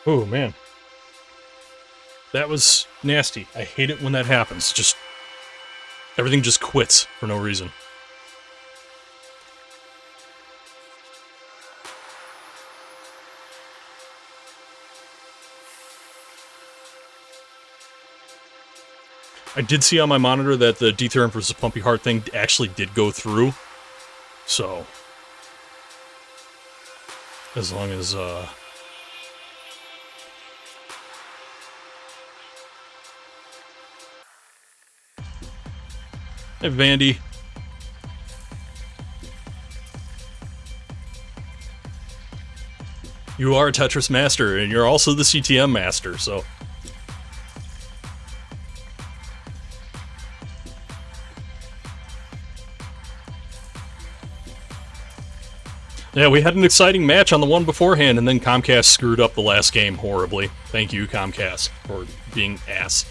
Oh, man. That was nasty. I hate it when that happens. Just... everything just quits for no reason. I did see on my monitor that the Detherin versus Pumpy Heart thing actually did go through. So... as long as, Hey, Vandy. You are a Tetris master, and you're also the CTM master, so... yeah, we had an exciting match on the one beforehand, and then Comcast screwed up the last game horribly. Thank you, Comcast, for being ass.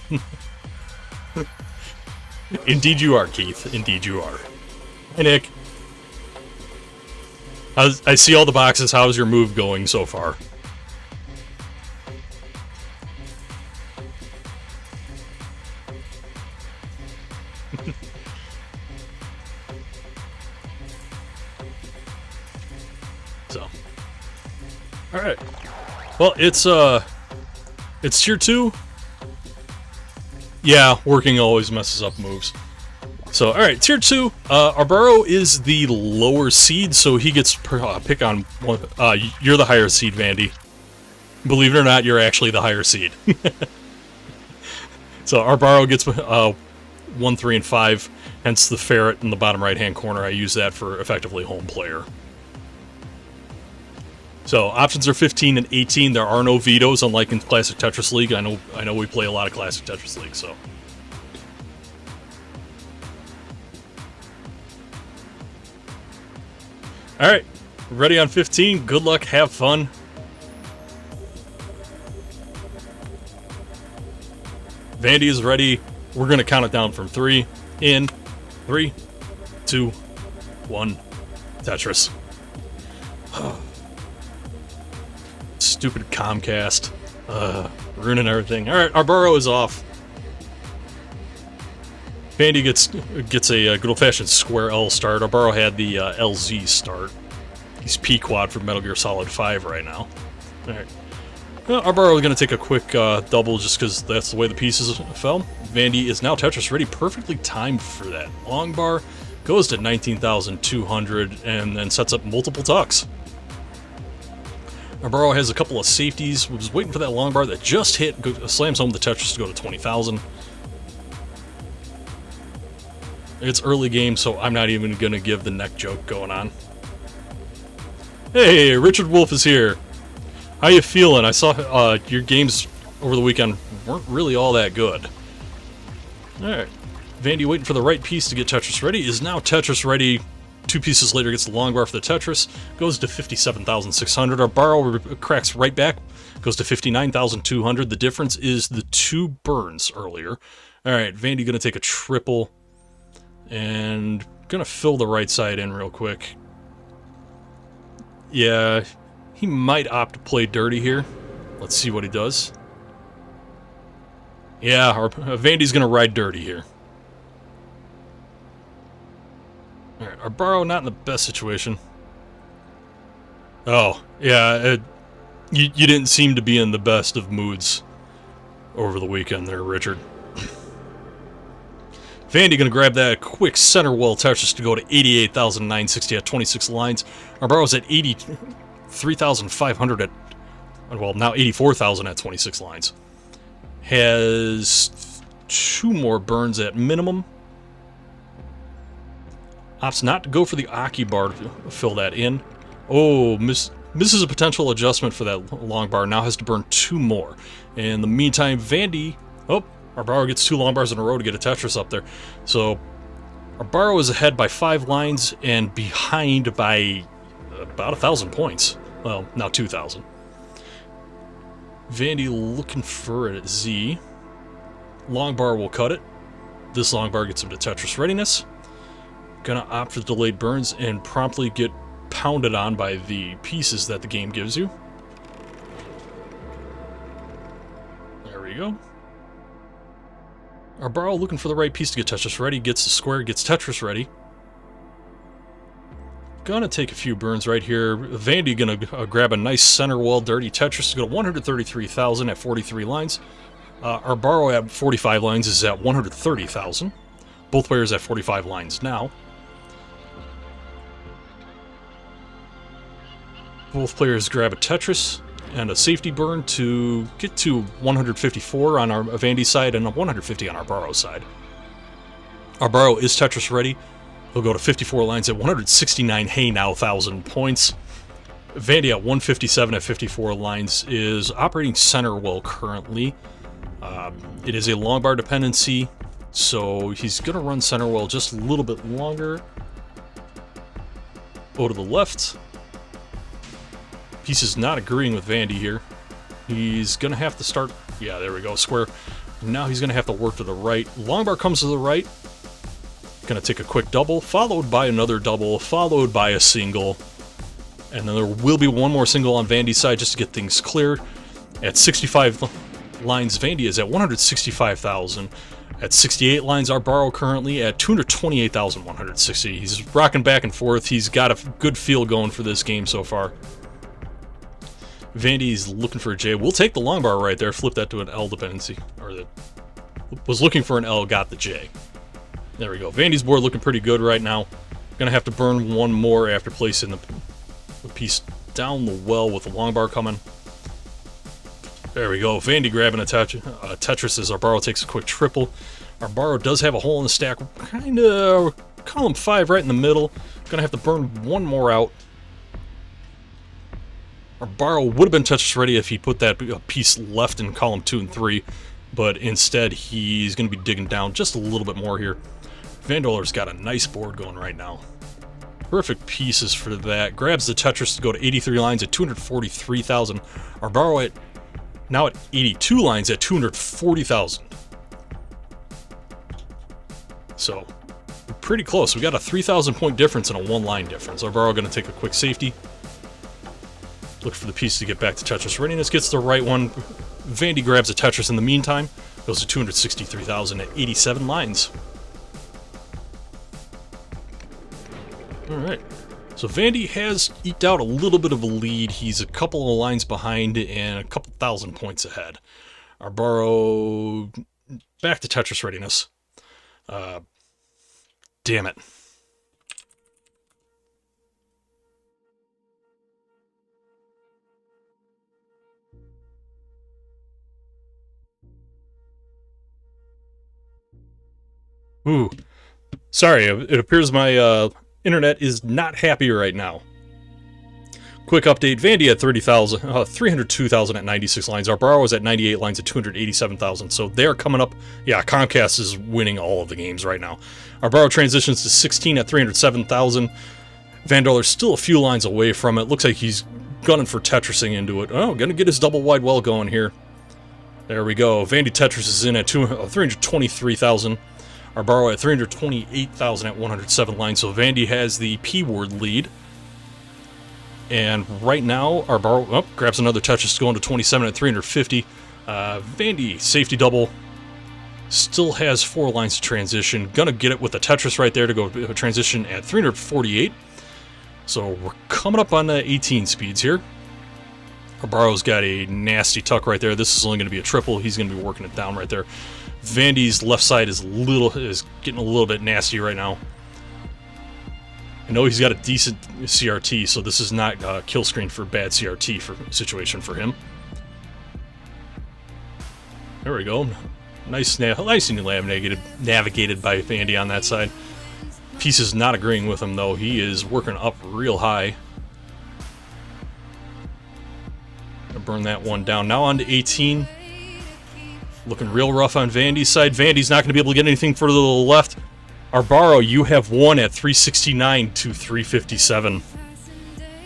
Indeed you are, Keith. Indeed you are. Hey, Nick. I see all the boxes. How's your move going so far? So. Alright. Well, it's tier 2. Yeah, working always messes up moves. So, alright, tier 2, Arbarro is the lower seed, so he gets pick on one. You're the higher seed, Vandy. Believe it or not, you're actually the higher seed. So, Arbarro gets 1, 3, and 5, hence the ferret in the bottom right-hand corner. I use that for effectively home player. So, options are 15 and 18. There are no vetoes, unlike in Classic Tetris League. I know we play a lot of Classic Tetris League, so... alright, ready on 15. Good luck, have fun. Vandy is ready. We're going to count it down from 3. In 3, 2, 1. Tetris. Stupid Comcast. Ruining everything. Alright, Arbarro is off. Vandy gets a good old-fashioned square L start. Arbarro had the LZ start. He's P-quad for Metal Gear Solid 5 right now. Alright. Well, Arbarro is going to take a quick double just because that's the way the pieces fell. Vandy is now Tetris ready, perfectly timed for that. Long bar goes to 19,200 and then sets up multiple tucks. Arbarro has a couple of safeties. Was waiting for that long bar that just hit, slams home the Tetris to go to 20,000. It's early game, so I'm not even going to give the neck joke going on. Hey, Richard Wolf is here. How you feeling? I saw your games over the weekend weren't really all that good. Alright. Vandy waiting for the right piece to get Tetris ready. Is now Tetris ready. 2 pieces later gets the long bar for the Tetris. Goes to 57,600. Arbarro cracks right back. Goes to 59,200. The difference is the 2 burns earlier. Alright, Vandy going to take a triple. And going to fill the right side in real quick. Yeah, he might opt to play dirty here. Let's see what he does. Yeah, Vandy's going to ride dirty here. Alright, Arbarro not in the best situation. Oh, yeah, you didn't seem to be in the best of moods over the weekend there, Richard. Vandy going to grab that quick center wall Tetris to go to 88,960 at 26 lines. Arbarro's at 83,500 at, well, now 84,000 at 26 lines. Has 2 more burns at minimum. Opts not to go for the Aki bar to fill that in. Oh, misses a potential adjustment for that long bar. Now has to burn 2 more. In the meantime, Vandy... oh, Arbarro gets 2 long bars in a row to get a Tetris up there. So, Arbarro is ahead by 5 lines and behind by about 1,000 points. Well, now 2,000. Vandy looking for a Z. Long bar will cut it. This long bar gets him to Tetris readiness. Gonna opt for the delayed burns and promptly get pounded on by the pieces that the game gives you. we go. Arbarro looking for the right piece to get Tetris ready. Gets the square, gets Tetris ready. Gonna take a few burns right here. Vandy gonna grab a nice center wall dirty Tetris to go to 133,000 at 43 lines. Arbarro at 45 lines is at 130,000. Both players at 45 lines now. Both players grab a Tetris and a safety burn to get to 154 on our Vandy side and 150 on Arbarro side. Arbarro is Tetris ready. He'll go to 54 lines at 169 thousand points. Vandy at 157 at 54 lines is operating center well currently. It is a long bar dependency, so he's going to run center well just a little bit longer. Go to the left. Piece is not agreeing with Vandy here. He's going to have to start... Yeah, there we go, square. Now he's going to have to work to the right. Long bar comes to the right. Going to take a quick double, followed by another double, followed by a single. And then there will be one more single on Vandy's side just to get things clear. At 65 lines, Vandy is at 165,000. At 68 lines, Arbarro currently at 228,160. He's rocking back and forth. He's got a good feel going for this game so far. Vandy's looking for a J. We'll take the long bar right there, flip that to an L dependency. Or that was looking for an L, got the J. There we go. Vandy's board looking pretty good right now. Gonna have to burn one more after placing the piece down the well with the long bar coming. There we go. Vandy grabbing a Tetris as Arbarro takes a quick triple. Arbarro does have a hole in the stack, kind of column 5 right in the middle. Gonna have to burn one more out. Arbarro would have been Tetris ready if he put that piece left in column 2 and 3, but instead he's going to be digging down just a little bit more here. Vandweller's got a nice board going right now. Perfect pieces for that. Grabs the Tetris to go to 83 lines at 243,000. Arbarro now at 82 lines at 240,000. So, pretty close. We got a 3,000 point difference and a 1 line difference. Arbarro going to take a quick safety. Look for the piece to get back to Tetris readiness. Gets the right one. Vandy grabs a Tetris in the meantime. Goes to 263,000 at 87 lines. Alright. So Vandy has eked out a little bit of a lead. He's a couple of lines behind and a couple thousand points ahead. Arbarro back to Tetris readiness. Damn it. Ooh, sorry, it appears my internet is not happy right now. Quick update, Vandy at 302,000 at 96 lines. Arbarro is at 98 lines at 287,000, so they're coming up. Yeah, Comcast is winning all of the games right now. Arbarro transitions to 16 at 307,000. Vandweller's still a few lines away from it. Looks like he's gunning for Tetrising into it. Oh, gonna get his double wide well going here. There we go. Vandy Tetris is in at 323,000. Arbarro at 328,000 at 107 lines, so Vandy has the P-word lead. And right now, Arbarro grabs another Tetris going to 27 at 350. Vandy, safety double, still has 4 lines to transition. Gonna get it with the Tetris right there to go transition at 348. So we're coming up on 18 speeds here. Arbarro's got a nasty tuck right there. This is only going to be a triple. He's going to be working it down right there. Vandy's left side is getting a little bit nasty right now. I know he's got a decent CRT, so this is not a kill screen for bad CRT situation for him. There we go. Nicely navigated by Vandy on that side. Piece is not agreeing with him, though. He is working up real high. Gonna burn that one down. Now on to 18. Looking real rough on Vandy's side. Vandy's not going to be able to get anything further to the left. Arbarro, you have won at 369 to 357.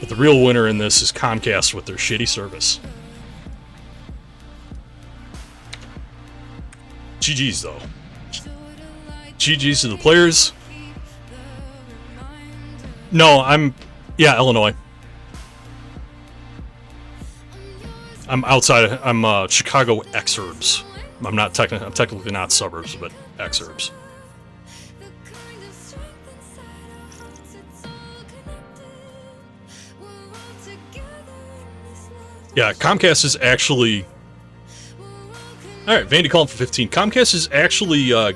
But the real winner in this is Comcast with their shitty service. GG's, though. GG's to the players. No, Illinois. I'm outside. I'm Chicago Exurbs. I'm not technically, I'm technically not suburbs, but exurbs. Yeah, Comcast is actually... Alright, Vandy calling for 15. Comcast is actually, yeah,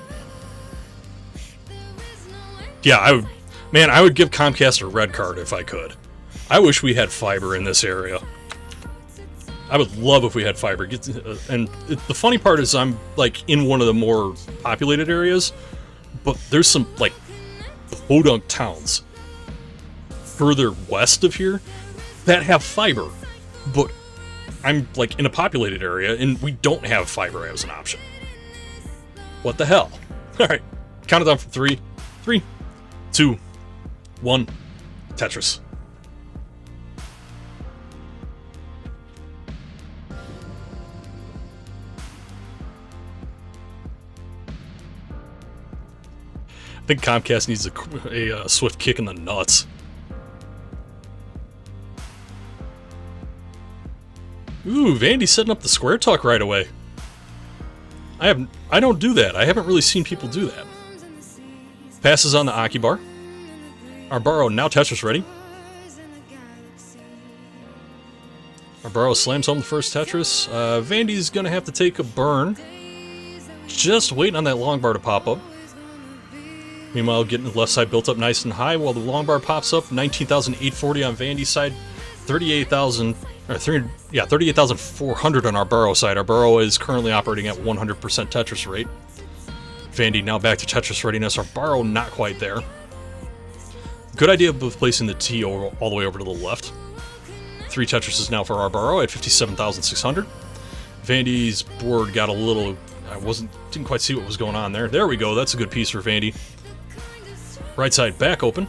I would... Man, I would give Comcast a red card if I could. I wish we had fiber in this area. I would love if we had fiber. And the funny part is I'm, like, in one of the more populated areas, but there's some, like, podunk towns further west of here that have fiber, but I'm, like, in a populated area, and we don't have fiber as an option. What the hell? Alright, count it down from 3, 3, 2, 1, Tetris. I think Comcast needs a swift kick in the nuts. Ooh, Vandy's setting up the square tuck right away. I don't do that. I haven't really seen people do that. Passes on the Akibar. Arbarro now Tetris ready. Arbarro slams home the first Tetris. Vandy's gonna have to take a burn. Just waiting on that long bar to pop up. Meanwhile, getting the left side built up nice and high while the long bar pops up. 19,840 on Vandy's side. 38,000, or 38,400 on Arbarro's side. Arbarro is currently operating at 100% Tetris rate. Vandy now back to Tetris readiness. Arbarro not quite there. Good idea of placing the T all the way over to the left. 3 Tetrises now for Arbarro at 57,600. Vandy's board got a little... didn't quite see what was going on there. There we go. That's a good piece for Vandy. Right side back open.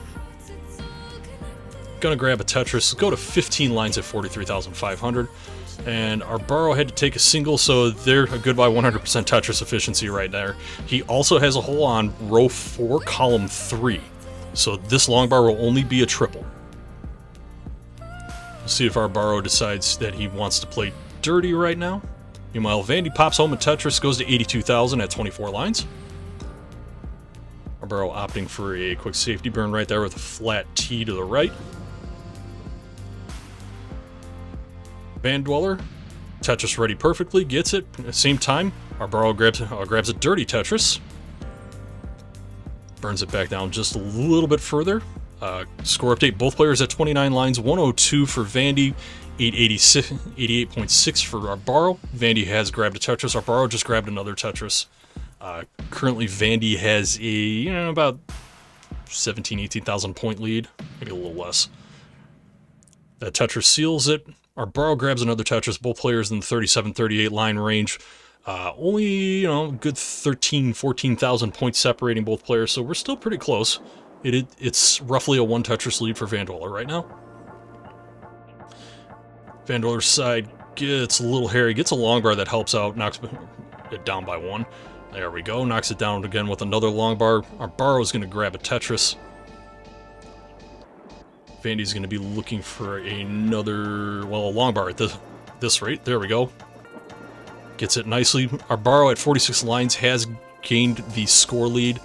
Gonna grab a Tetris. Go to 15 lines at 43,500. And Arbarro had to take a single, so they're a goodbye 100% Tetris efficiency right there. He also has a hole on row 4, column 3. So this long bar will only be a triple. We'll see if Arbarro decides that he wants to play dirty right now. Meanwhile, Vandy pops home a Tetris, goes to 82,000 at 24 lines. Arbarro opting for a quick safety burn right there with a flat T to the right. Vandweller, Tetris ready perfectly, gets it. At the same time, Arbarro grabs a dirty Tetris. Burns it back down just a little bit further. Score update, both players at 29 lines, 102 for Vandy, 88.6 for Arbarro. Vandy has grabbed a Tetris. Arbarro just grabbed another Tetris. Currently, Vandy has a, about 17,000, 18,000 point lead, maybe a little less. That Tetris seals it. Arbarro grabs another Tetris. Both players in the 37-38 line range. Only, good 13,000, 14,000 points separating both players, so we're still pretty close. It's roughly a 1 Tetris lead for Vandweller right now. Vandweller's side gets a little hairy, gets a long bar that helps out, knocks it down by 1. There we go, knocks it down again with another long bar. Arbarro's going to grab a Tetris. Vandy's going to be looking for another, a long bar at this rate. There we go. Gets it nicely. Arbarro at 46 lines has gained the score lead.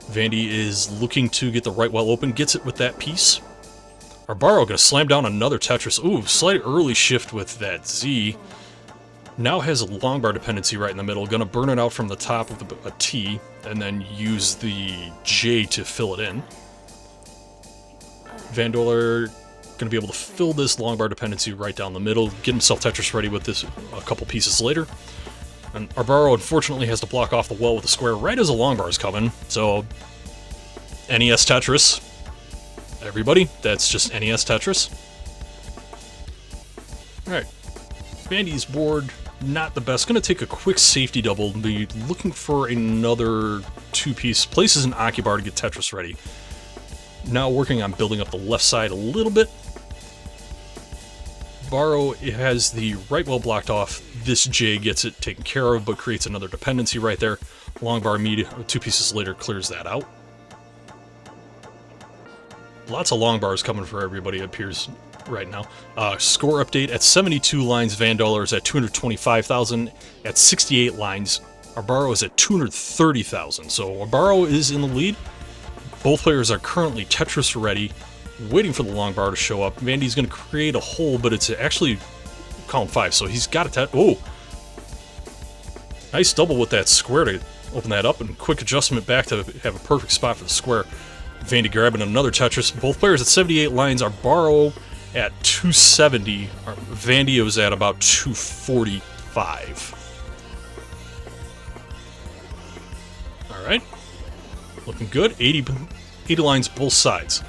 Vandy is looking to get the right well open. Gets it with that piece. Arbarro going to slam down another Tetris. Ooh, slight early shift with that Z. Now has a long bar dependency right in the middle. Going to burn it out from the top with a T, and then use the J to fill it in. Vandweller going to be able to fill this long bar dependency right down the middle. Get himself Tetris ready with this a couple pieces later. And Arbarro unfortunately has to block off the well with a square right as a long bar is coming. So, NES Tetris. Everybody, that's just NES Tetris. Alright. Vandy's board, not the best. Going to take a quick safety double and be looking for another 2-piece. Places an Akibar to get Tetris ready. Now working on building up the left side a little bit. Barrow has the right well blocked off. This J gets it taken care of, but creates another dependency right there. Long bar 2 pieces later clears that out. Lots of long bars coming for everybody, it appears. right now. Score update at 72 lines. Vandweller is at 225,000. At 68 lines, Arbarro is at 230,000. So Arbarro is in the lead. Both players are currently Tetris ready, waiting for the long bar to show up. Vandy's going to create a hole, but it's actually column 5, so he's got to oh! Nice double with that square to open that up, and quick adjustment back to have a perfect spot for the square. Vandy grabbing another Tetris. Both players at 78 lines. Arbarro at 270. Vandy was at about 245. Alright. Looking good. 80 lines both sides.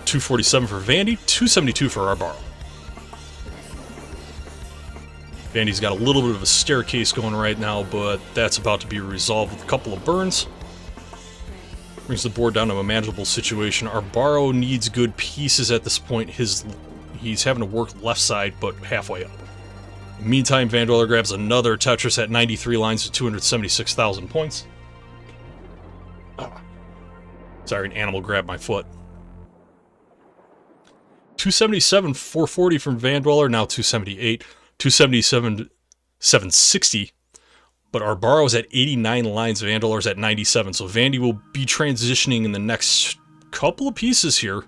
247 for Vandy, 272 for Arbarro. Vandy's got a little bit of a staircase going right now, but that's about to be resolved with a couple of burns. Brings the board down to a manageable situation. Arbarro needs good pieces at this point. He's having to work left side, but halfway up. Meantime, Vandweller grabs another Tetris at 93 lines to 276,000 points. Sorry, an animal grabbed my foot. 277, 440 from Vandweller, now 278. 277, 760. But Arbarro's at 89 lines, Vandweller's at 97. So Vandy will be transitioning in the next couple of pieces here.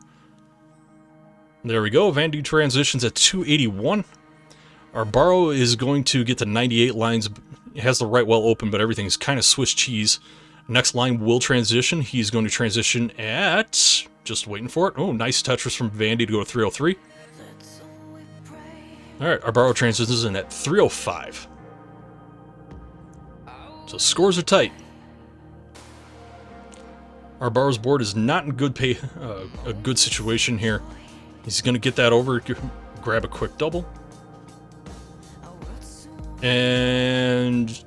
There we go. Vandy transitions at 281. Arbarro is going to get to 98 lines. It has the right well open, but everything's kind of Swiss cheese. Next line will transition. He's going to transition at... just waiting for it. Oh, nice Tetris from Vandy to go to 303. Alright, Arbarro transitions in at 305. So scores are tight. Arbarro's board is not in a good situation here. He's going to get that over, grab a quick double. And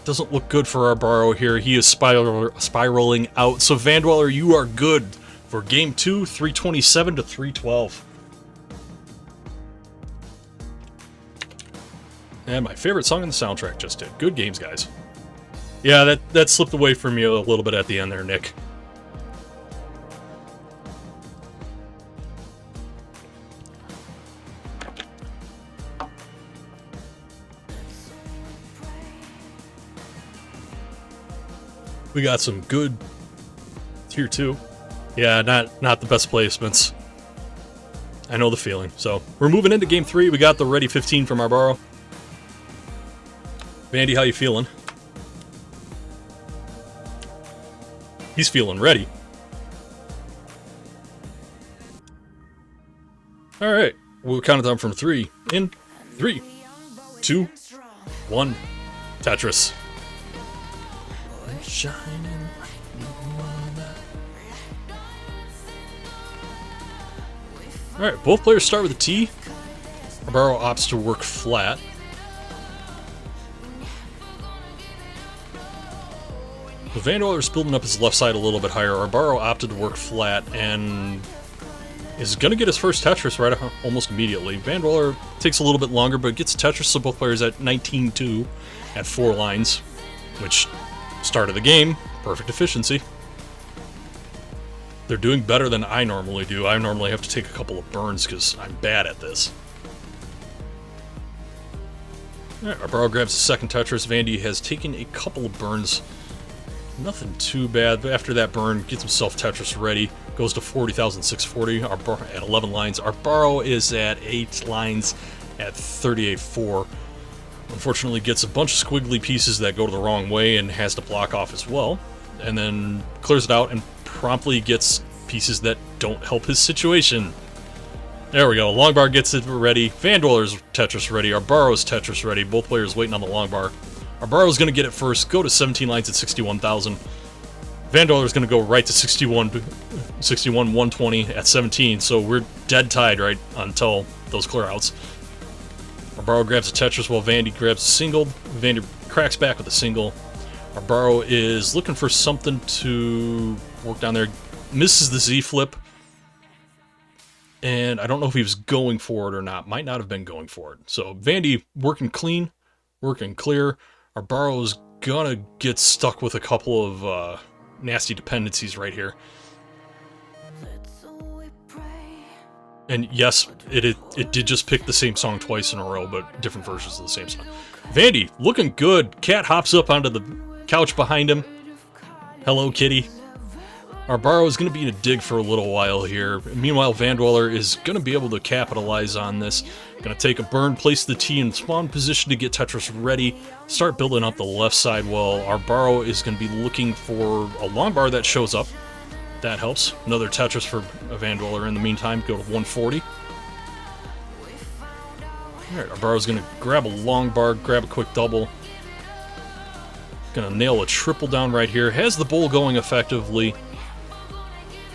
doesn't look good for Arbarro here. He is spiraling out. So Vandweller, you are good for game 2, 327 to 312. And my favorite song on the soundtrack just did. Good games, guys. Yeah, that slipped away from you a little bit at the end there, Nick. We got some good tier 2. Yeah, not the best placements. I know the feeling. So we're moving into game 3. We got the ready 15 from Arbarro. Vandy, how you feeling? He's feeling ready. All right, we'll count it down from 3. In 3, 2, 1. Tetris. Alright, both players start with a T. Arbarro opts to work flat. The Vandweller's building up his left side a little bit higher. Arbarro opted to work flat and is going to get his first Tetris right almost immediately. Vandweller takes a little bit longer, but gets Tetris, so both players at 19-2 at 4 lines, which start of the game, perfect efficiency. They're doing better than I normally do. I normally have to take a couple of burns because I'm bad at this. Alright, Arbarro grabs the second Tetris. Vandy has taken a couple of burns. Nothing too bad, but after that burn, gets himself Tetris ready. Goes to 40,640 at 11 lines. Arbarro is at 8 lines at 38.4. Unfortunately, gets a bunch of squiggly pieces that go to the wrong way and has to block off as well. And then clears it out and promptly gets pieces that don't help his situation. There we go. Long bar gets it ready. Vandweller's Tetris ready. Arbarro's Tetris ready. Both players waiting on the long bar. Arbarro's going to get it first. Go to 17 lines at 61,000. Vandweller's going to go right to 120 at 17. So we're dead tied right until those clear outs. Arbarro grabs a Tetris while Vandy grabs a single. Vandy cracks back with a single. Arbarro is looking for something to work down there. Misses the Z flip. And I don't know if he was going for it or not. Might not have been going for it. So Vandy working clean, working clear. Arbarro's gonna get stuck with a couple of nasty dependencies right here. And yes, it did just pick the same song twice in a row, but different versions of the same song. Vandy, looking good. Cat hops up onto the couch behind him. Hello, kitty. Arbarro is going to be in a dig for a little while here. Meanwhile, Vandweller is going to be able to capitalize on this. Going to take a burn, place the T in spawn position to get Tetris ready, start building up the left side while Arbarro is going to be looking for a long bar that shows up. That helps. Another Tetris for Vandweller in the meantime. Go to 140. Alright, Arbarro's going to grab a long bar, grab a quick double. Going to nail a triple down right here. Has the bowl going effectively.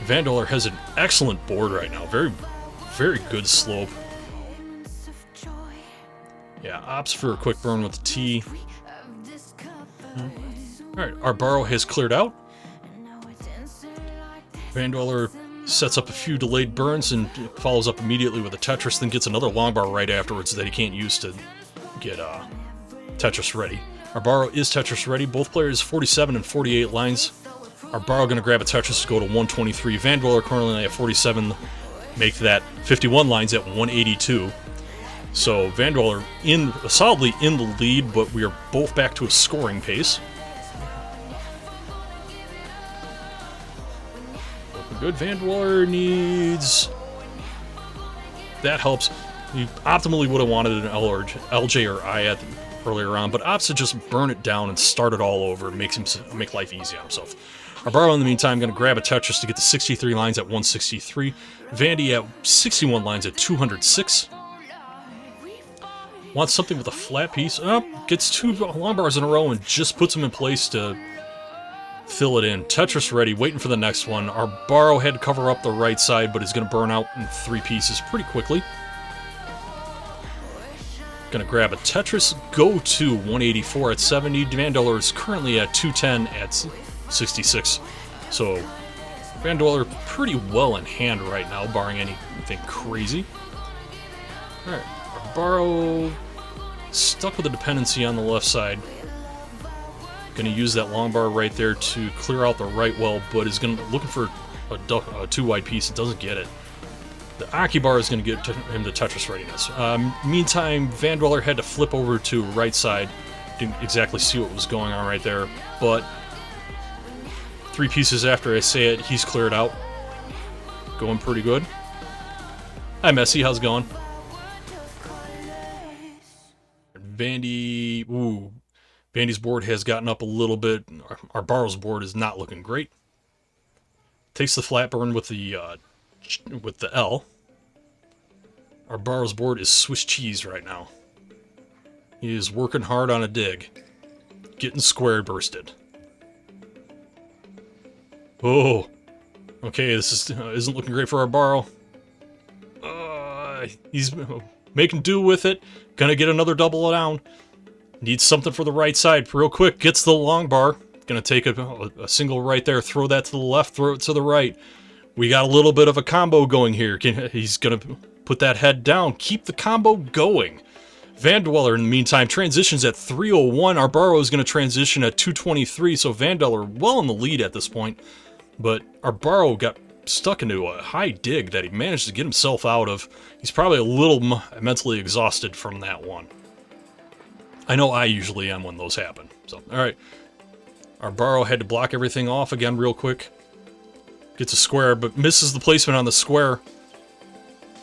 Vandweller has an excellent board right now. Very, very good slope. Yeah, opts for a quick burn with the T. Alright, Arbarro has cleared out. Vandweller sets up a few delayed burns and follows up immediately with a Tetris, then gets another long bar right afterwards that he can't use to get Tetris ready. Arbarro is Tetris ready. Both players 47 and 48 lines. Arbarro going to grab a Tetris to go to 123. Vandweller currently at 47, make that 51 lines at 182. So Vandweller solidly in the lead, but we are both back to a scoring pace. Looking good. Vandweller needs... That helps. He optimally would have wanted an L or LJ or I earlier on, but opts to just burn it down and start it all over. Makes him make life easy on himself. Arbarro, in the meantime, going to grab a Tetris to get the 63 lines at 163. Vandy at 61 lines at 206. Wants something with a flat piece. Gets two long bars in a row and just puts them in place to fill it in. Tetris ready, waiting for the next one. Arbarro had to cover up the right side, but is going to burn out in 3 pieces pretty quickly. Going to grab a Tetris, go to 184 at 70. Vandweller is currently at 210 at 66. So Vandweller pretty well in hand right now, barring anything crazy. Alright, Arbarro stuck with a dependency on the left side. Going to use that long bar right there to clear out the right well, but is looking for a 2 wide piece and doesn't get it. The Aki bar is going to get him to Tetris readiness. Meantime, Vandweller had to flip over to right side. Didn't exactly see what was going on right there, but 3 pieces after I say it, he's cleared out. Going pretty good. Hi, Messi. How's it going? Vandy... Ooh. Vandy's board has gotten up a little bit. Arbarro's board is not looking great. Takes the flat burn with the L. Arbarro's board is Swiss cheese right now. He is working hard on a dig. Getting square bursted. Oh, okay, this isn't looking great for Arbarro. He's making do with it. Gonna get another double down. Needs something for the right side real quick. Gets the long bar. Gonna take a single right there. Throw that to the left. Throw it to the right. We got a little bit of a combo going here. He's gonna put that head down. Keep the combo going. Vandweller, in the meantime, transitions at 301. Arbarro is going to transition at 223, so Vandweller well in the lead at this point. But Arbarro got stuck into a high dig that he managed to get himself out of. He's probably a little mentally exhausted from that one. I know I usually am when those happen. So, alright. Arbarro had to block everything off again real quick. Gets a square, but misses the placement on the square.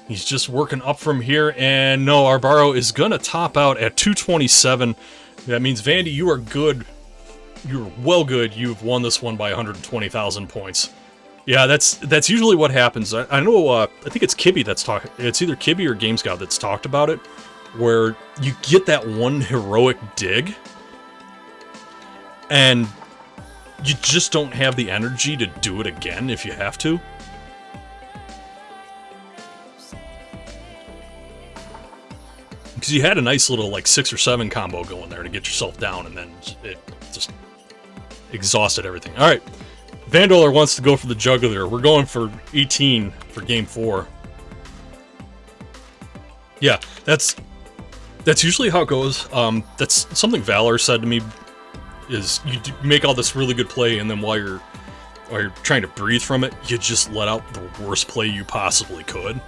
He's just working up from here, and no, Arbarro is going to top out at 227. That means, Vandy, you are good. You're well good. You've won this one by 120,000 points. Yeah, that's usually what happens. I know, I think it's Kibby that's talking. It's either Kibby or GameScout that's talked about it, where you get that one heroic dig, and you just don't have the energy to do it again if you have to. Because you had a nice little, like, 6 or 7 combo going there to get yourself down, and then it just exhausted everything. Alright, Vandweller wants to go for the jugular. We're going for 18 for game 4. Yeah, that's usually how it goes. That's something Valor said to me, is you make all this really good play, and then while you're trying to breathe from it, you just let out the worst play you possibly could.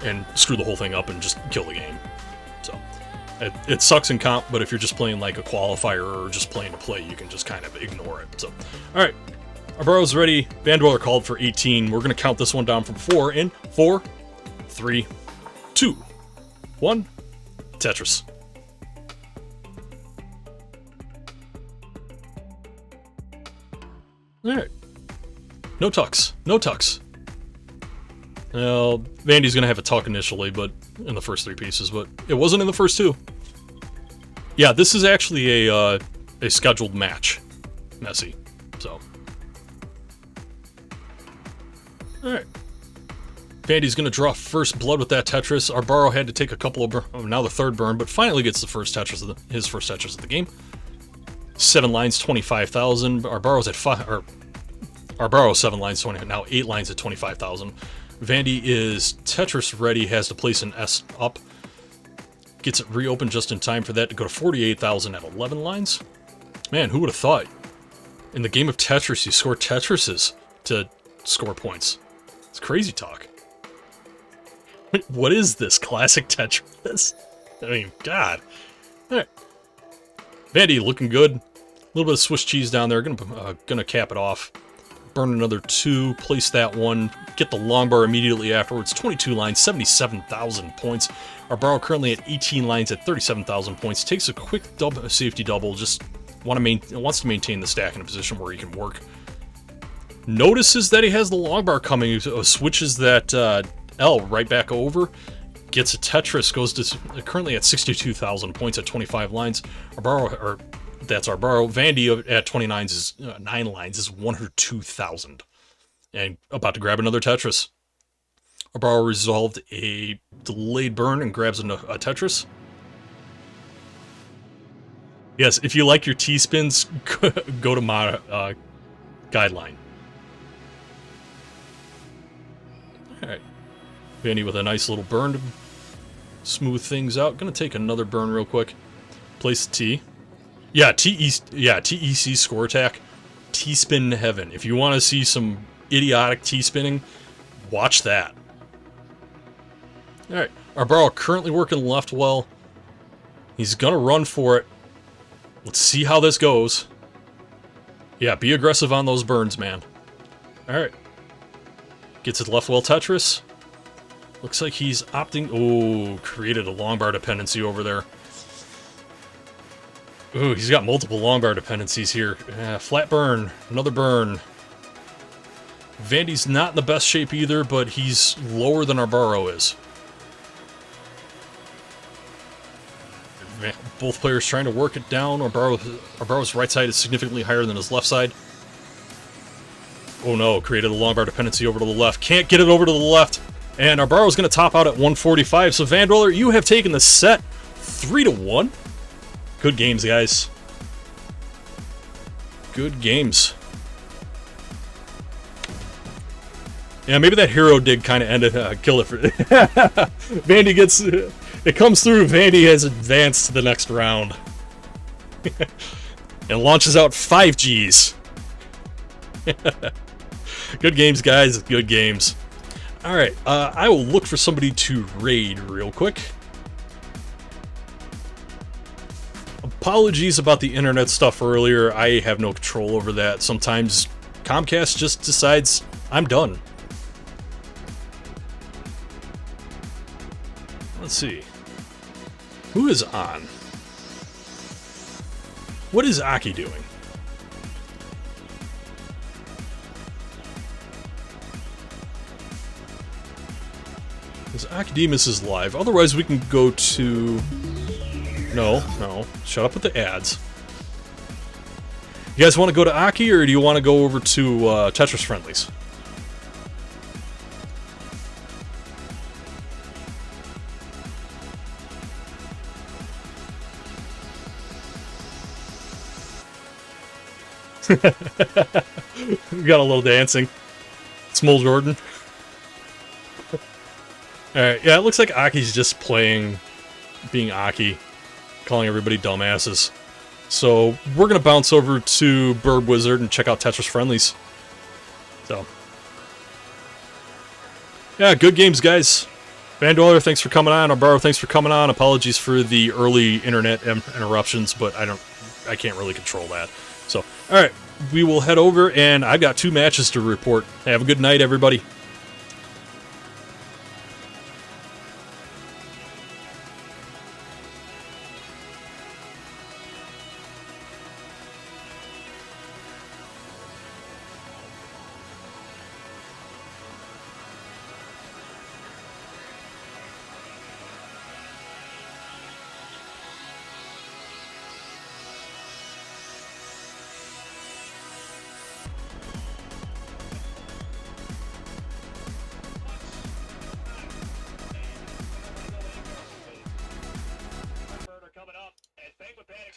and screw the whole thing up and just kill the game. So it sucks in comp, but if you're just playing like a qualifier or just playing to play, you can just kind of ignore it. So, all right, Arbarro's ready. Vandweller called for 18. We're gonna count this one down from 4 in 4, 3, 2, 1. Tetris. All right. No tucks. No tucks. Well, Vandy's going to have a tuck initially, but in the first 3 pieces, but it wasn't in the first 2. Yeah, this is actually a scheduled match. Messy. So. Alright. Vandy's going to draw first blood with that Tetris. Arbarro had to take a couple of now the 3rd burn, but finally gets the first Tetris of his first Tetris of the game. 7 lines, 25,000. Arbarro's at 5, or Arbarro 7 lines, 20. Now 8 lines at 25,000. Vandy is Tetris ready. Has to place an S up. Gets it reopened just in time for that to go to 48,000 at 11 lines. Man, who would have thought? In the game of Tetris, you score Tetrises to score points. It's crazy talk. What is this classic Tetris? I mean, God. All right. Vandy looking good. A little bit of Swiss cheese down there. Gonna cap it off. Burn another 2. Place that one. Get the long bar immediately afterwards. 22 lines, 77,000 points. Arbarro currently at 18 lines at 37,000 points. Takes a quick safety double. Just wants to maintain the stack in a position where he can work. Notices that he has the long bar coming. Switches that L right back over. Gets a Tetris. Goes to currently at 62,000 points at 25 lines. That's Arbarro. Vandy at 29 is 9 lines is 102,000. And about to grab another Tetris. Arbarro resolved a delayed burn and grabs a Tetris. Yes, if you like your T-spins, go to my guideline. Alright. Vandy with a nice little burn to smooth things out. Gonna take another burn real quick. Place the T. Yeah, TEC score attack. T-spin heaven. If you want to see some idiotic T-spinning, watch that. Alright, Arbarro currently working left well. He's gonna run for it. Let's see how this goes. Yeah, be aggressive on those burns, man. Alright. Gets his left well Tetris. Looks like he's opting... Oh, created a long bar dependency over there. Ooh, he's got multiple long bar dependencies here. Flat burn. Another burn. Vandy's not in the best shape either, but he's lower than Arbarro is. Both players trying to work it down. Arbarro's right side is significantly higher than his left side. Oh no, created a long bar dependency over to the left. Can't get it over to the left. And Arbarro's going to top out at 145. So Vandweller, you have taken the set 3-1. Good games, guys. Good games. Yeah, maybe that hero dig kind of ended, kill it for... Vandy gets... It comes through, Vandy has advanced to the next round. And launches out 5Gs. Good games, guys. Good games. Alright, I will look for somebody to raid real quick. Apologies about the internet stuff earlier. I have no control over that. Sometimes Comcast just decides I'm done. Let's see. Who is on? What is Aki doing? Because Akidemus is live. Otherwise, we can go to... No. Shut up with the ads. You guys want to go to Aki, or do you want to go over to Tetris Friendlies? We got a little dancing. Small Jordan. Alright, yeah, it looks like Aki's just playing, being Aki, calling everybody dumbasses. So, we're gonna bounce over to Bird Wizard and check out Tetris Friendlies. So. Yeah, good games, guys. Vandweller, thanks for coming on. Arbarro, thanks for coming on. Apologies for the early internet interruptions, but I can't really control that. So, all right, we will head over, and I've got 2 matches to report. Have a good night, everybody. Coming up, and Banquet Panic